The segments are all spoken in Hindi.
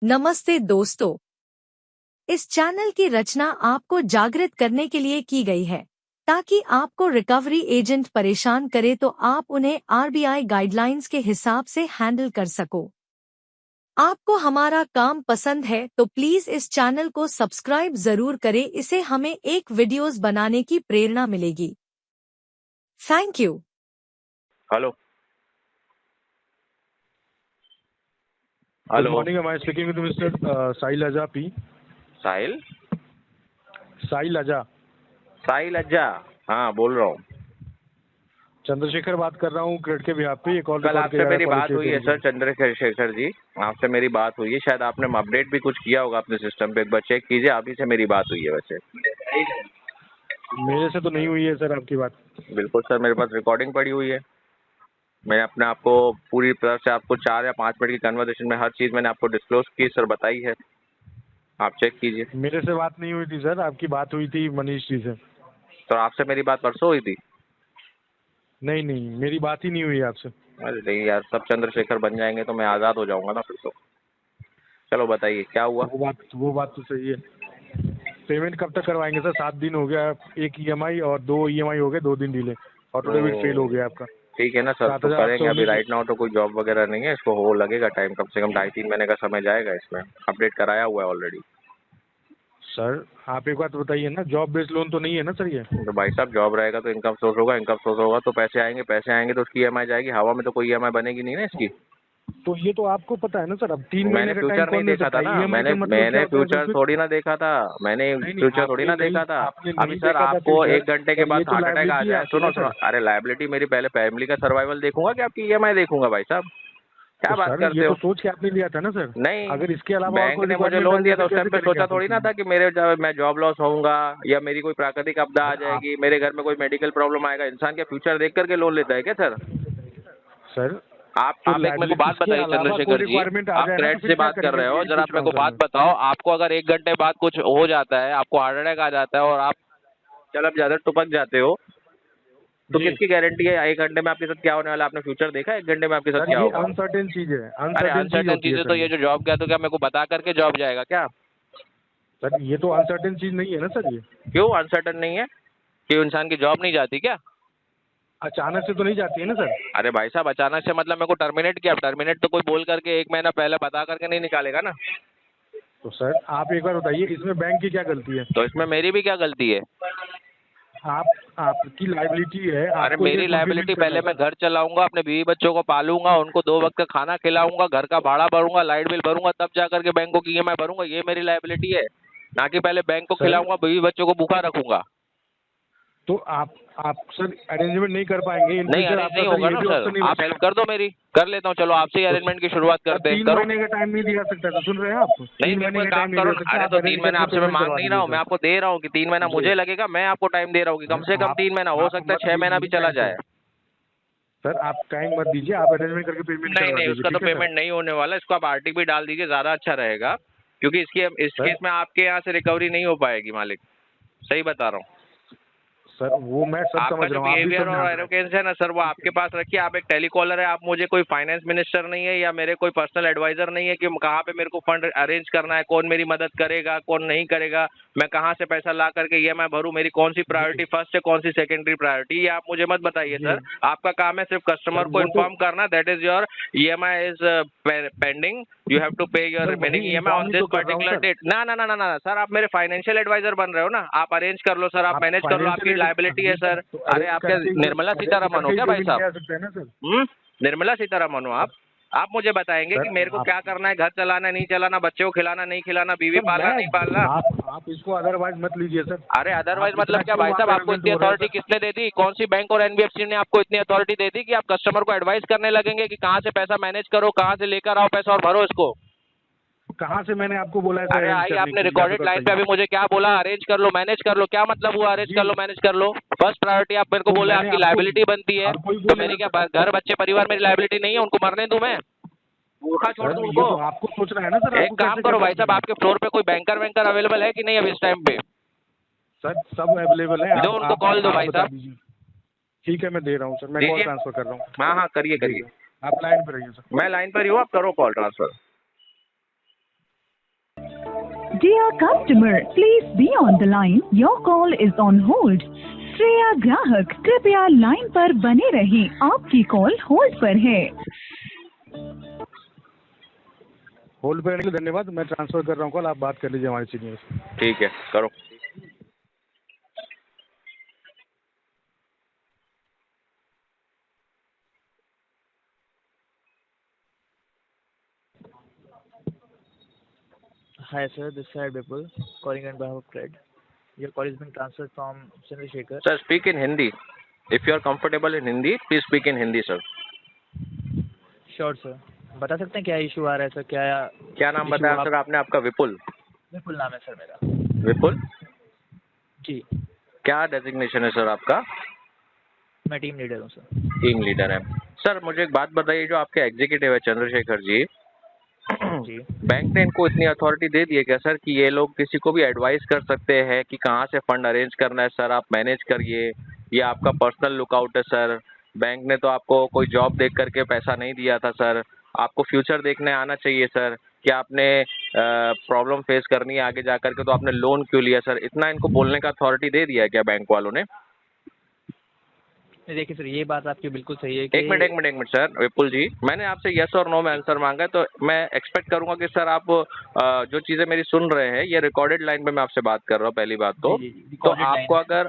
नमस्ते दोस्तों, इस चैनल की रचना आपको जागृत करने के लिए की गई है ताकि आपको रिकवरी एजेंट परेशान करे तो आप उन्हें आरबीआई गाइडलाइंस के हिसाब से हैंडल कर सको। आपको हमारा काम पसंद है तो प्लीज इस चैनल को सब्सक्राइब जरूर करें, इससे हमें एक वीडियोस बनाने की प्रेरणा मिलेगी। Thank you. Hello Good hello morning. Am I speaking with Mr. Sahil Aja P? साहिल साहिल अजा, साहिल अज्जा, हाँ बोल रहा हूँ। चंद्रशेखर बात कर रहा हूँ क्रेडिट के बिहाफ पे। एक और कल आपसे मेरी बात हुई है सर चंद्रशेखर जी, आपसे मेरी बात हुई है। शायद आपने अपडेट भी कुछ किया होगा अपने सिस्टम पे, एक बार चेक कीजिए। आप ही से मेरी बात हुई है वैसे। मेरे से तो नहीं हुई है सर आपकी बात। बिल्कुल सर, मेरे पास रिकॉर्डिंग पड़ी हुई है। मैं अपने आपको पूरी तरह से आपको 4 या 5 मिनट की कन्वर्सेशन में हर चीज़ मैंने आपको डिस्क्लोज की सर, बताई है। आप चेक कीजिए। मेरे से बात नहीं हुई थी सर, आपकी बात हुई थी मनीष जी से। तो आपसे मेरी बात परसों हुई थी? नहीं नहीं, मेरी बात ही नहीं हुई आपसे। अरे नहीं यार, सब चंद्रशेखर बन जाएंगे तो मैं आज़ाद हो जाऊंगा ना फिर तो। चलो बताइए क्या हुआ। वो बात तो सही है। पेमेंट कब तक करवाएंगे सर? 7 दिन हो गया, एक ईएमआई और 2 ईएमआई हो गए, 2 दिन डिले। ऑटो डेबिट फेल हो गया आपका। ठीक है ना सर, तो करेंगे। अभी राइट नाउ तो कोई जॉब वगैरह नहीं है, इसको हो लगेगा टाइम, कम से कम 2.5-3 महीने का समय जाएगा इसमें। अपडेट कराया हुआ है ऑलरेडी। सर आप एक बात बताइए ना, जॉब बेस्ड लोन तो नहीं है ना सर ये? तो भाई साहब, जॉब रहेगा तो इनकम सोर्स होगा, इनकम सोर्स होगा तो पैसे आएंगे, पैसे आएंगे तो उसकी ईएमआई जाएगी। हवा में तो कोई ईएमआई बनेगी नहीं ना इसकी। तो ये तो आपको पता है ना सर। अब 3 मैंने महीने का टाइम फ्यूचर नहीं कौन दे देखा था सकता है? ना, ईएमआई मैंने का मतलब क्या मैंने होता है सर फ्यूचर फिर? थोड़ी ना देखा था, मैंने नहीं नहीं, फ्यूचर थोड़ी आपने ना देखा था। आपने अभी नहीं सर देखा था आपको फिर सर। 1 घंटे के सर ये बाद तो हार्ट अटैक आ लायबिलिटी है जाए, आपकी सुनो ना सुनो, सर। अरे लाइबिलिटी मेरी, पहले फैमिली का सर्वाइवल देखूंगा कि आपकी ईएमआई देखूंगा भाई साहब? क्या तो बात सर करते ये तो हो? सोच के आपने लिया था ना सर। नहीं, अगर इसके अलावा और बैंक कोई ने मुझे रिक्वायरमेंट आ लोन जाए दिया था, फिर उस टाइम कैसे पे करेंगे सोचा आप थोड़ी उसके ना लिए? था कि मैं जॉब लॉस होऊंगा या मेरी कोई प्राकृतिक आपदा आ सर आप जाएगी, मेरे घर में कोई मेडिकल प्रॉब्लम आएगा। इंसान क्या फ्यूचर देख करके लोन लेता है क्या सर? सर तो आप एक मेरे को लाइबिलिटी बात इसके बताइए अलावा कोई चंद्रशेखर जी, रिक्वायरमेंट आ आप जाए ना तो क्रेडिट फिर से क्या बात कर करेंगे, रहे हो, यही जरा पूछ आप रहा मेरे हूँ को सर बात मैं। बताओ। आपको अगर 1 घंटे बाद कुछ हो जाता है, आपको हार्ट अटैक आ जाता है और आप चलब ज्यादा टुपक जाते हो, तो जी किसकी गारंटी है 1 घंटे में आपके साथ क्या होने वाला है? आपने फ्यूचर देखा है 1 घंटे में आपके साथ सर, क्या ये होगा? अनसर्टेन चीज है, अरे अनसर्टेन चीज अनसर्टेन होती है चीजें तो सर ये ये। जो जॉब गया तो क्या मेरे को बता करके जॉब जाएगा क्या? सर ये तो अनसर्टेन चीज नहीं है ना सर ये। क्यों अनसर्टेन नहीं है? क्यों इंसान की जॉब नहीं जाती क्या? अचानक से तो नहीं जाती है ना सर। अरे भाई साहब, अचानक से मतलब मेरे को टर्मिनेट किया? टर्मिनेट तो कोई बोल करके 1 महीना पहले बता करके नहीं निकालेगा ना। तो सर आप एक बार बताइए, इसमें बैंक की क्या गलती है? तो इसमें मेरी भी क्या गलती है? आप आपकी लाइबिलिटी है, अरे आपको ये मेरी फुलफिलमेंट लायबिलिटी, करना पहले है मैं सर। घर चलाऊंगा, अपने बीवी बच्चों को पालूंगा, उनको 2 वक्त का खाना खिलाऊंगा, घर का भाड़ा भरूंगा, लाइट बिल भरूंगा, तब जा करके बैंकों की ईएमआई भरूंगा। ये मेरी लायबिलिटी है, ना कि पहले बैंक को सर खिलाऊंगा, बीवी बच्चों को भूखा रखूंगा। तो आप सर अरेंजमेंट नहीं कर पाएंगे इन नहीं, फ्यूचर? अरेंज आपका नहीं सर होगा ये ना भी सर। ऑप्शन नहीं आप बचेगा? हेल्प कर दो मेरी, कर लेता हूँ। चलो आपसे ही तो अरेंजमेंट की शुरुआत सर करते हैं, 3 करो। महीने का टाइम नहीं दिया सकता था, सुन रहे हैं आप? नहीं, 3 मेरे को महीने एक का काम टाइम नहीं करो दिया ना। सकता, अरे आप तो 3 अरेंज महीना करके आपसे मैं पेमेंट मांग करवा नहीं रहा दीजिए हूँ, मैं सर। आपको दे रहा हूँ कि 3 महीना जी मुझे लगेगा, मैं आपको टाइम दे रहा हूँ कि कम सर से कम 3 महीना, हो आप सकता है मत 6 महीना भी दीजिए चला टाइम जाए। सर आप टाइम मत दीजिए, आप अरेंजमेंट करके पेमेंट नहीं करवा नहीं, दीजिए, उसका तो ठीक है सर? पेमेंट नहीं होने वाला। इसको आप आरटीपी डाल दीजिए, ज्यादा अच्छा रहेगा, क्योंकि इस सर केस में आपके यहाँ से रिकवरी नहीं हो पाएगी मालिक। सही बता रहा हूँ। सर वो मैं सब आपका समझ जो रहा हूँ, आप भी बिहेवियर सब और जान रहे हैं। एरोगेंस है ना सर, वो ठीक आपके है पास रखिए। आप एक टेलीकॉलर है, आप मुझे कोई फाइनेंस मिनिस्टर नहीं है या मेरे कोई पर्सनल एडवाइजर नहीं है कि कहाँ पे मेरे को फंड अरेंज करना है, कौन मेरी मदद करेगा, कौन नहीं करेगा, मैं कहाँ से पैसा ला करके ईएमआई भरूं, मेरी कौन सी जी प्रायोरिटी फर्स्ट है, कौन सी सेकेंडरी प्रायोरिटी, ये आप मुझे मत बताइए जी सर। आपका काम है सिर्फ सर कस्टमर को वो तो इन्फॉर्म करना, that is your EMI is pending, you have to pay your sir वही रिमेनिंग ईएमआई इन्फॉर्म ऑन ही दिस तो कर रहा हूँ पर्टिकुलर सर। डेट। ना ना ना ना ना सर, आप मेरे फाइनेंशियल एडवाइजर बन रहे हो ना, आप अरेंज कर लो सर, आप आप मैनेज कर लो, आपकी फाइनेंशियल लायबिलिटी है सर। तो अरे आप क्या निर्मला सीतारमन हो क्या भाई पेमेंट साहब? किया सकते हैं ना सर? निर्मला सीतारमन हो आप? आप मुझे बताएंगे कि सर मेरे को क्या करना है, घर चलाना है नहीं चलाना, बच्चों को खिलाना नहीं खिलाना, बीवी सर पालना नहीं पालना। आप इसको अदरवाइज मत लीजिए सर। अरे अदरवाइज आप मतलब इतना क्या क्यों भाई आप साहब? आपको एरोगेंट इतनी हो रहे हैं अथॉरिटी सर? किसने दे दी? कौन सी बैंक और एनबीएफसी ने आपको इतनी अथॉरिटी दे दी कि आप कस्टमर को एडवाइस करने लगेंगे कि कहाँ से पैसा मैनेज करो, कहाँ से लेकर आओ पैसा और भरो इसको? कहाँ से मैंने आपको बोला है सर अरे अरेंज आई, करने आपने के लिए? आप एक रिकॉर्डेड बार लाइन पे बताइए। अभी मुझे क्या बोला? अरेंज कर लो, मैनेज कर लो। क्या मतलब हुआ अरेंज जी कर लो, मैनेज कर लो? फर्स्ट प्रायोरिटी आप मेरे को तो बोले मैंने आपकी आपको, लायबिलिटी बनती है, हर कोई तो बोलेगा मेरी क्या सर। घर बच्चे परिवार मेरी लायबिलिटी नहीं है? उनको मरने दूं मैं? भूखा छोड़ सर दूं ये उनको? तो आपको सोचना है ना सर, एक आपको काम कैसे करो करना भाई है साहब, पेमेंट? आपके फ्लोर पे कोई बैंकर वैंकर अवेलेबल है कि नहीं अभी इस टाइम पे? सर सब अवेलेबल है, दो, उनको कॉल दो भाई बता साहब। दीजिए। ठीक है मैं दे रहा हूँ सर, मैं कॉल दीजिए। ट्रांसफर कर रहा हूँ। हाँ हाँ, करिए जी करिए। सर आप लाइन पर रहिए सर। मैं लाइन पर ही हूँ, आप करो call transfer. Dear customer, please be on the line. Your call is on hold. Shreya ग्राहक कृपया लाइन पर बने रहें, आपकी कॉल होल्ड पर है। होल्ड पे रहने के लिए धन्यवाद। मैं ट्रांसफर कर रहा हूँ कॉल, आप बात कर लीजिए हमारे सीनियर से। ठीक है, करो। Hi sir, this is Vipul calling on behalf of Cred. Your call is being transferred from Chandrasekhar. Sir, speak in Hindi. If you are comfortable in Hindi, please speak in Hindi, sir. Sure sir. बता सकते हैं क्या इशू आ रहा है सर? क्या नाम बताया सर आपने? आपका विपुल? विपुल नाम है सर मेरा। विपुल जी। क्या डेजिग्नेशन है सर आपका? मैं टीम लीडर हूँ सर। टीम लीडर है सर। मुझे एक बात बताइए, जो आपके एग्जीक्यूटिव है चंद्रशेखर जी, जी। बैंक ने इनको इतनी अथॉरिटी दे दी है क्या सर कि ये लोग किसी को भी एडवाइस कर सकते हैं कि कहाँ से फंड अरेंज करना है? सर आप मैनेज करिए, ये आपका पर्सनल लुकआउट है सर। बैंक ने तो आपको कोई जॉब देख करके पैसा नहीं दिया था सर, आपको फ्यूचर देखने आना चाहिए सर कि आपने प्रॉब्लम फेस करनी है आगे जा करके, तो आपने लोन क्यों लिया सर? इतना इनको बोलने का अथॉरिटी दे दिया है क्या बैंक वालों ने? देखिए सर, ये बात आपकी बिल्कुल सही है कि एक मिनट सर विपुल जी, मैंने आपसे यस और नो में आंसर मांगा है, तो मैं एक्सपेक्ट करूंगा कि सर आप जो चीजें मेरी सुन रहे हैं, ये रिकॉर्डेड लाइन पे मैं आपसे बात कर रहा हूँ पहली बात तो। तो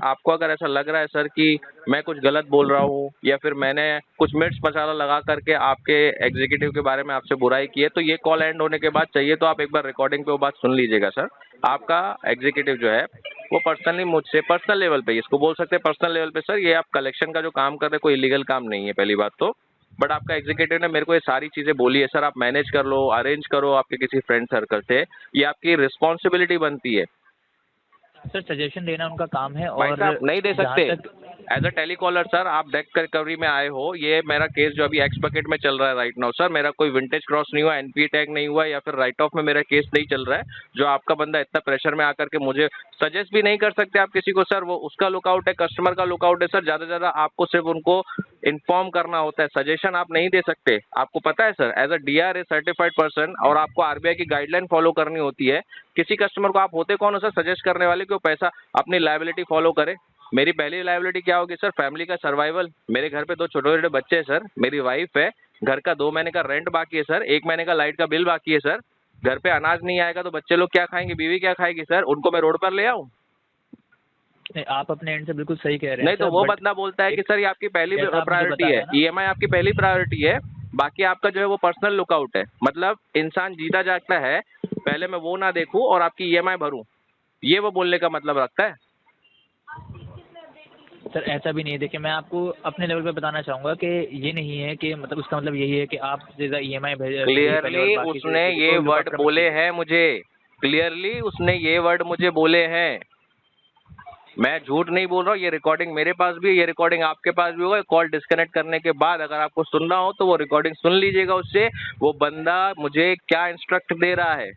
आपको अगर ऐसा लग रहा है सर कि मैं कुछ गलत बोल रहा हूँ या फिर मैंने कुछ मिर्च मसाला लगा करके आपके एग्जीक्यूटिव के बारे में आपसे बुराई की है, तो ये कॉल एंड होने के बाद चाहिए तो आप एक बार रिकॉर्डिंग पे वो बात सुन लीजिएगा सर। आपका एग्जीक्यूटिव जो है वो पर्सनली मुझसे पर्सनल लेवल पे, इसको बोल सकते हैं पर्सनल लेवल पे सर, ये आप कलेक्शन का जो काम कर रहे हैं कोई इलीगल काम नहीं है पहली बात तो। बट आपका एग्जीक्यूटिव ने मेरे को ये सारी चीजें बोली है सर, आप मैनेज कर लो, अरेंज करो आपके किसी फ्रेंड सर्कल से, ये आपकी रिस्पॉन्सिबिलिटी बनती है सर। सजेशन देना उनका काम है भाई और साहब नहीं दे सकते। एज अ टेलीकॉलर सर आप डेट रिकवरी में आए हो, ये मेरा केस जो अभी एक्स बकेट में चल रहा है राइट नाउ सर, मेरा कोई विंटेज क्रॉस नहीं हुआ, एनपी टैग नहीं हुआ या फिर राइट ऑफ में मेरा केस नहीं चल रहा है। जो आपका बंदा इतना प्रेशर में आकर के मुझे सजेस्ट भी नहीं कर सकते आप किसी को सर, वो उसका लुकआउट है, कस्टमर का लुकआउट है सर। ज्यादा से ज्यादा आपको सिर्फ उनको इन्फॉर्म करना होता है, सजेशन आप नहीं दे सकते। आपको पता है sir, as a DRA certified person और आपको आरबीआई की गाइडलाइन फॉलो करनी होती है। किसी कस्टमर को आप होते कौन हो सर सजेस्ट करने वाले कि वो पैसा अपनी लायबिलिटी फॉलो करे? मेरी पहली लायबिलिटी क्या होगी सर? फैमिली का सर्वाइवल। मेरे घर पे 2 छोटे छोटे बच्चे हैं सर, मेरी वाइफ है, घर का 2 महीने का रेंट बाकी है सर, 1 महीने का लाइट का बिल बाकी है सर। घर पे अनाज नहीं आएगा तो बच्चे लोग क्या खाएंगे, बीवी क्या खाएगी सर? उनको मैं रोड पर ले आऊं? आप अपने एंड से बिल्कुल सही कह रहे हैं। नहीं तो वो बंदा बोलता है कि सर ये आपकी पहली प्रायोरिटी है, ईएमआई आपकी पहली प्रायोरिटी है, बाकी आपका जो है वो पर्सनल लुकआउट है। मतलब इंसान जीता जागता है, पहले मैं वो ना देखूं और आपकी ईएमआई भरूं, ये वो बोलने का मतलब रखता है सर। ऐसा भी नहीं है, देखिए मैं आपको अपने लेवल पे बताना चाहूंगा कि ये नहीं है कि मतलब उसका मतलब यही है कि आप जैसा ईएमआई क्लियरली उसने ये वर्ड बोले हैं मुझे, क्लियरली उसने ये वर्ड मुझे बोले हैं, मैं झूठ नहीं बोल रहा हूँ। ये रिकॉर्डिंग मेरे पास भी है, ये रिकॉर्डिंग आपके पास भी होगा। कॉल डिस्कनेक्ट करने के बाद अगर आपको सुनना हो तो वो रिकॉर्डिंग सुन लीजिएगा उससे, वो बंदा मुझे क्या इंस्ट्रक्ट दे रहा है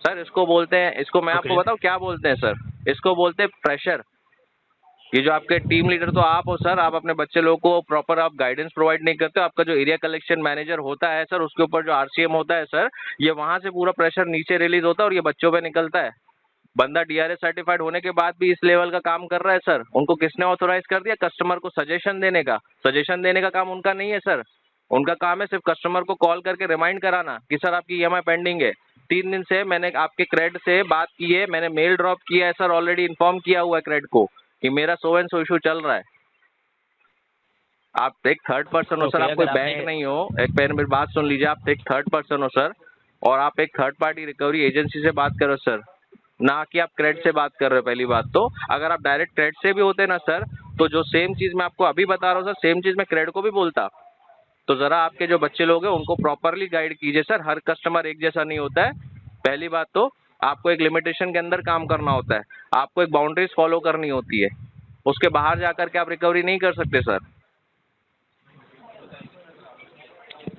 सर। इसको बोलते हैं, इसको मैं आपको बताऊं क्या बोलते हैं सर, इसको बोलते हैं प्रेशर। ये जो आपके टीम लीडर तो आप हो सर, आप अपने बच्चे लोगों को प्रॉपर आप गाइडेंस प्रोवाइड नहीं करते। आपका जो एरिया कलेक्शन मैनेजर होता है सर, उसके ऊपर जो आरसीएम होता है सर, ये वहां से पूरा प्रेशर नीचे रिलीज होता है और ये बच्चों पे निकलता है। बंदा डीआरए सर्टिफाइड होने के बाद भी इस लेवल का काम कर रहा है सर। उनको किसने ऑथोराइज कर दिया? कस्टमर को सजेशन देने का। सजेशन देने का काम उनका नहीं है सर, उनका काम है सिर्फ कस्टमर को कॉल करके रिमाइंड कराना कि सर आपकी ईएमआई पेंडिंग है। 3 दिन से मैंने आपके क्रेड से बात की है, मैंने मेल ड्रॉप किया है सर, ऑलरेडी इन्फॉर्म किया हुआ है क्रेड को कि मेरा सो एंड सो इशू चल रहा है। आप एक थर्ड पर्सन हो सर, आप कोई बैंक नहीं हो। एक पहले मेरी बात सुन लीजिए, आप एक थर्ड पर्सन हो सर और आप एक थर्ड पार्टी रिकवरी एजेंसी से बात करो सर, ना कि आप क्रेड से बात कर रहे हो। पहली बात तो अगर आप डायरेक्ट क्रेड से भी होते ना सर, तो जो सेम चीज मैं आपको अभी बता रहा हूँ सर, सेम चीज मैं क्रेड को भी बोलता। तो जरा आपके जो बच्चे लोग हैं उनको प्रॉपरली गाइड कीजिए सर, हर कस्टमर एक जैसा नहीं होता है। पहली बात तो आपको एक लिमिटेशन के अंदर काम करना होता है, आपको एक बाउंड्रीज फॉलो करनी होती है, उसके बाहर जाकर के आप रिकवरी नहीं कर सकते सर।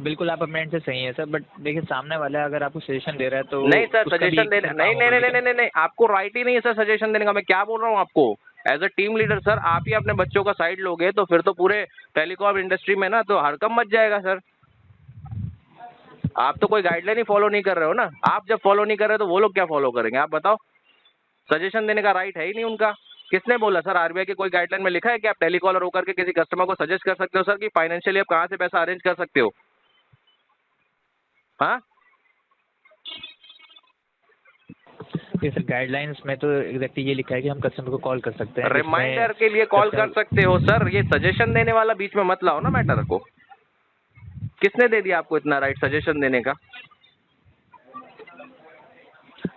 बिल्कुल आप अपने एंड से सही है सर, बट देखिए सामने वाला अगर आपको सजेशन दे रहा है तो नहीं सर, सजेशन देने नहीं, आपको राइट ही नहीं है सर सजेशन देने का। मैं क्या बोल रहा हूँ आपको, as a team leader sir आप ही अपने बच्चों का साइड लोगे तो फिर तो पूरे टेलीकॉम इंडस्ट्री में ना तो हड़कंप मच जाएगा सर। आप तो कोई गाइडलाइन ही फॉलो नहीं कर रहे हो ना। आप जब फॉलो नहीं कर रहे तो वो लोग क्या फॉलो करेंगे, आप बताओ। सजेशन देने का राइट है ही नहीं उनका। किसने बोला सर, आरबीआई की कोई गाइडलाइन में लिखा है कि आप टेलीकॉलर होकर के किसी कस्टमर को सजेस्ट कर सकते हो सर कि फाइनेंशियली आप कहाँ से पैसा अरेंज कर सकते हो? हाँ सर गाइडलाइंस में तो एग्जैक्टली ये लिखा है कि हम कस्टमर को कॉल कर सकते हैं। रिमाइंडर के लिए कॉल कर सकते हो सर, ये सजेशन देने वाला बीच में मत लाओ ना मैटर को। किसने दे दिया आपको इतना राइट सजेशन देने का?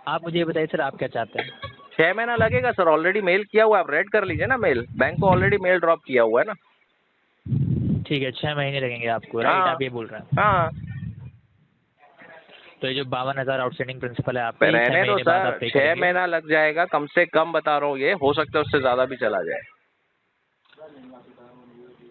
आप मुझे ये बताइए सर, आप क्या चाहते हैं? 6 महीना लगेगा सर, ऑलरेडी मेल किया हुआ है, आप रेड कर लीजिए ना मेल। बैंक को ऑलरेडी मेल ड्रॉप किया हुआ है ना। ठीक है, 6 महीने लगेंगे आपको, राइट? आप ये बोल रहे हैं। हाँ तो ये जो 52,000 आउटस्टैंडिंग प्रिंसिपल है आपका, रहने दो सर, 6 महीना लग जाएगा कम से कम, बता रहा हूँ। ये हो सकता है उससे ज्यादा भी चला जाए।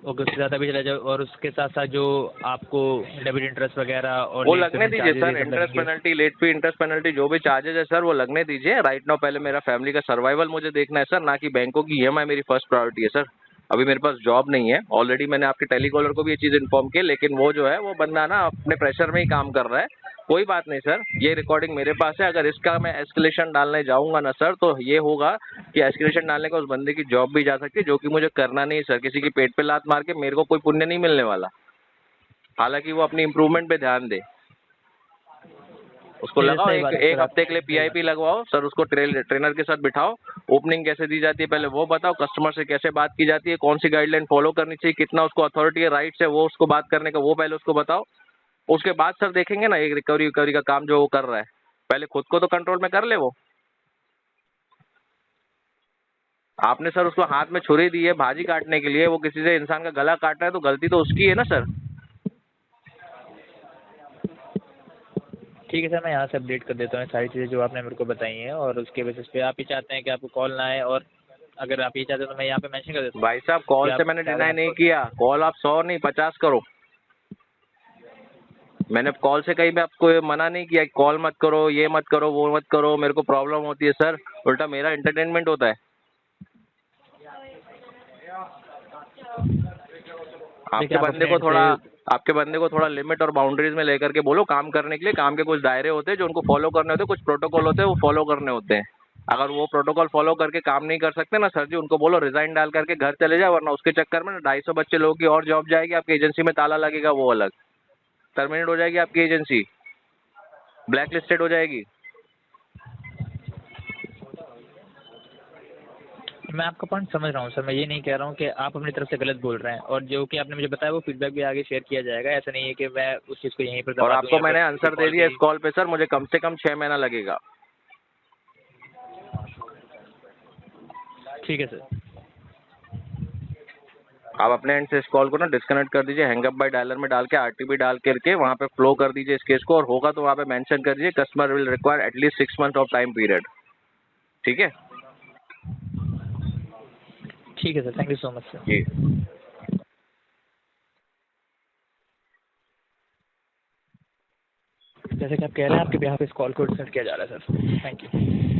ओके, उससे ज़्यादा भी चला जाए। और उसके साथ साथ जो आपको डेबिट इंटरेस्ट वगैरह और वो लगने दीजिए sir, interest penalty, late fee, interest penalty, जो भी चार्जेस है सर वो लगने दीजिए। राइट नाउ पहले मेरा फैमिली का सर्वाइवल मुझे देखना है सर, ना कि बैंकों की ईएमआई मेरी फर्स्ट प्रायोरिटी है सर। अभी मेरे पास जॉब नहीं है, ऑलरेडी मैंने आपके टेलीकॉलर को भी ये चीज इन्फॉर्म की, लेकिन वो जो है वो बंदा ना अपने प्रेशर में ही काम कर रहा है। कोई बात नहीं सर, ये रिकॉर्डिंग मेरे पास है। अगर इसका मैं एस्केलेशन डालने जाऊंगा ना सर, तो ये होगा कि एस्केलेशन डालने का उस बंदे की जॉब भी जा सकती है, जो कि मुझे करना नहीं सर। किसी की पेट पे लात मार के मेरे को कोई पुण्य नहीं मिलने वाला। हालांकि वो अपनी इम्प्रूवमेंट पे ध्यान दे। उसको लगाओ एक हफ्ते के लिए पीआईपी लगवाओ सर, उसको ट्रेनर के साथ बिठाओ, ओपनिंग कैसे दी जाती है पहले वो बताओ, कस्टमर से कैसे बात की जाती है, कौन सी गाइडलाइन फॉलो करनी चाहिए, कितना उसको अथॉरिटी है, राइट्स है वो उसको बात करने का, वो पहले उसको बताओ। उसके बाद सर देखेंगे ना एक रिकवरी का काम जो वो कर रहा है। पहले खुद को तो कंट्रोल में कर ले वो। आपने सर उसको हाथ में छुरी दी है भाजी काटने के लिए, वो किसी से इंसान का गला काट रहा है तो गलती तो उसकी है ना सर। ठीक है सर, मैं यहाँ से अपडेट कर देता हूँ सारी चीज़ें जो आपने मेरे को बताई हैं, और उसके बेसिस पे आप ही चाहते हैं कि आपको कॉल ना आए, और अगर आप ये चाहते हैं तो मैं यहाँ पे मेंशन कर देता हूँ। भाई साहब कॉल से मैंने डिनाई नहीं किया, कॉल आप 100 नहीं 50 करो। मैंने कॉल से कहीं भी आपको ये मना नहीं किया कॉल मत करो, ये मत करो, वो मत करो, मेरे को प्रॉब्लम होती है सर। उल्टा मेरा एंटरटेनमेंट होता है। आपके बंदे को थोड़ा लिमिट और बाउंड्रीज में लेकर के बोलो काम करने के लिए। काम के कुछ दायरे होते हैं जो उनको फॉलो करने होते हैं, कुछ प्रोटोकॉल होते हैं वो फॉलो करने होते हैं। अगर वो प्रोटोकॉल फॉलो करके काम नहीं कर सकते ना सर जी, उनको बोलो रिजाइन डाल करके घर चले जाए, वरना उसके चक्कर में ना 250 बच्चे लोगों की और जॉब जाएगी, आपकी एजेंसी में ताला लगेगा, वो अलग टर्मिनेट हो जाएगी, आपकी एजेंसी ब्लैक लिस्टेड हो जाएगी। मैं आपका पॉइंट समझ रहा हूँ सर, मैं ये नहीं कह रहा हूँ कि आप अपनी तरफ से गलत बोल रहे हैं, और जो कि आपने मुझे बताया वो फीडबैक भी आगे शेयर किया जाएगा। ऐसा नहीं है कि मैं उस चीज़ को यहीं पर और आपको मैंने आंसर दे दिया इस कॉल पे सर, मुझे कम से कम 6 महीना लगेगा। ठीक है सर। आप अपने एंड से इस कॉल को ना डिस्कनेक्ट कर दीजिए, हैंगअप बाय डायलर में डाल के आरटीबी डाल करके वहाँ पे फ्लो कर दीजिए इस केस को, और होगा तो वहाँ पे मेंशन कर दीजिए customer will require at least 6 month of time period. ठीक है? ठीक है sir, thank you so much sir. जी। जैसे कि आप कह रहे हैं आपके बिहाफ पे इस कॉल को डिस्कनेक्ट किया जा रहा है सर। Thank you.